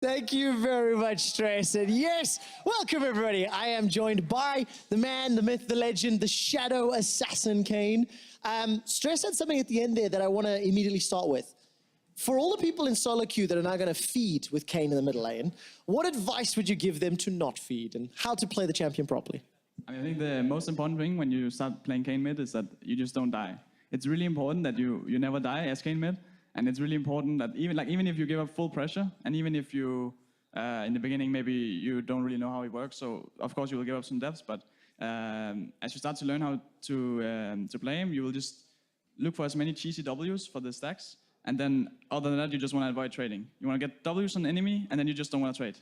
Thank you very much, Stress. And yes, welcome everybody. I am joined by the man, the myth, the legend, the shadow assassin, Kayn. Stress had something at the end there that I want to immediately start with. For all the people in solo queue that are now going to feed with Kayn in the middle lane, what advice would you give them to not feed and how to play the champion properly? I think the most important thing when you start playing Kayn mid is that you just don't die. It's really important that you never die as Kayn mid. And it's really important that even if you give up full pressure, and even if you, in the beginning, maybe you don't really know how it works, so of course you will give up some depths, but as you start to learn how to play him, you will just look for as many cheesy Ws for the stacks, and then other than that, you just want to avoid trading. You want to get Ws on the enemy, and then you just don't want to trade.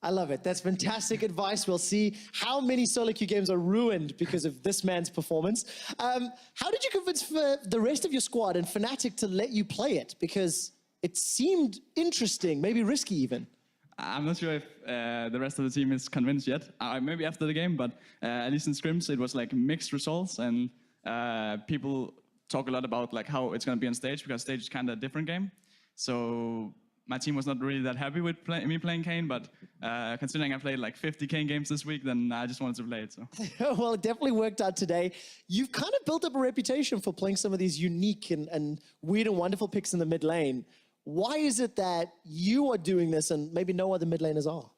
I love it. That's fantastic advice. We'll see how many solo queue games are ruined because of this man's performance. How did you convince the rest of your squad and Fnatic to let you play it? Because it seemed interesting, maybe risky even. I'm not sure if the rest of the team is convinced yet. Maybe after the game, but at least in scrims it was like mixed results, and people talk a lot about like how it's going to be on stage, because stage is kind of a different game. So my team was not really that happy with me playing Kayn, but considering I played like 50 Kayn games this week, then I just wanted to play it. So. Well, it definitely worked out today. You've kind of built up a reputation for playing some of these unique and weird and wonderful picks in the mid lane. Why is it that you are doing this and maybe no other mid laners are?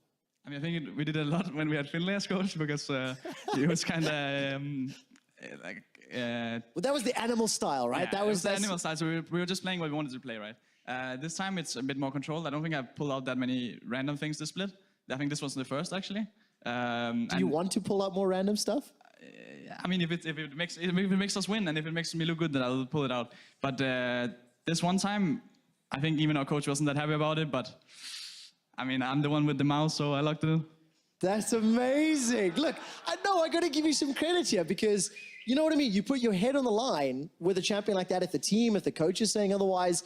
I think we did a lot when we had Finlay as coach, because it was kind of like... well, that was the animal style, right? Yeah, that was the animal style, so we were just playing what we wanted to play, right? This time it's a bit more controlled. I don't think I've pulled out that many random things this split. I think this was the first, actually. Do you want to pull out more random stuff? If it makes us win, and if it makes me look good, then I'll pull it out. But this one time, I think even our coach wasn't that happy about it. But I'm the one with the mouse, so I like to. That's amazing. Look, I know I got to give you some credit here, because you know what I mean. You put your head on the line with a champion like that. If the team, if the coach is saying otherwise.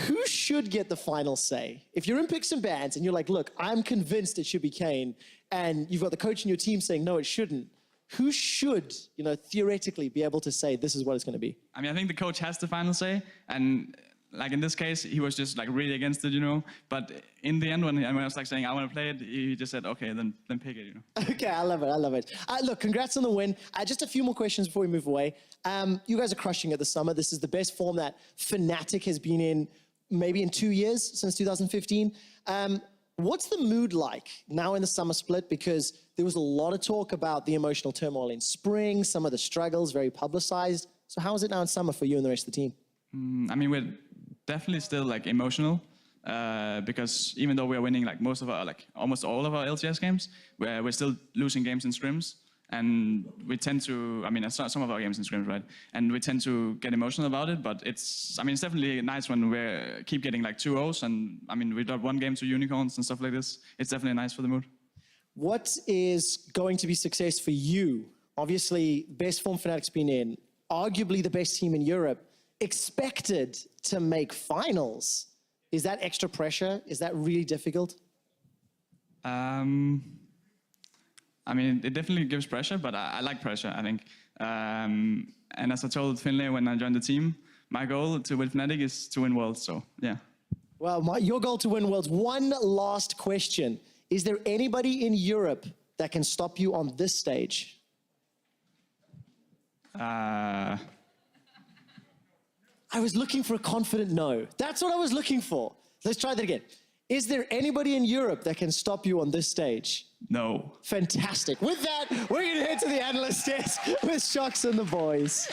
Who should get the final say? If you're in picks and bans and you're like, look, I'm convinced it should be Kayn, and you've got the coach in your team saying, no, it shouldn't, who should, theoretically be able to say this is what it's going to be? I think the coach has the final say, and like in this case, he was just like really against it, But in the end, when I was like saying I want to play it, he just said, okay, then pick it, Okay, I love it. Look, congrats on the win. Just a few more questions before we move away. You guys are crushing it this summer. This is the best form that Fnatic has been in maybe in 2 years, since 2015. What's the mood like now in the summer split? Because there was a lot of talk about the emotional turmoil in spring, some of the struggles, very publicized. So how is it now in summer for you and the rest of the team? We're definitely still like emotional, because even though we're winning like almost all of our LCS games, we're still losing games in scrims, and we tend to, some of our games in scrims, right? And we tend to get emotional about it, but it's definitely nice when we keep getting like 2-0s, and we got one game to unicorns and stuff like this. It's definitely nice for the mood. What is going to be success for you? Obviously, best form Fnatic's been in, arguably the best team in Europe, expected to make finals. Is that extra pressure? Is that really difficult? It definitely gives pressure, but I like pressure, I think. And as I told Finlay when I joined the team, my goal to win Fnatic is to win Worlds, so yeah. Well, your goal to win Worlds. One last question. Is there anybody in Europe that can stop you on this stage? I was looking for a confident no. That's what I was looking for. Let's try that again. Is there anybody in Europe that can stop you on this stage? No. Fantastic. With that, we're going to head to the analyst desk with Shocks and the boys.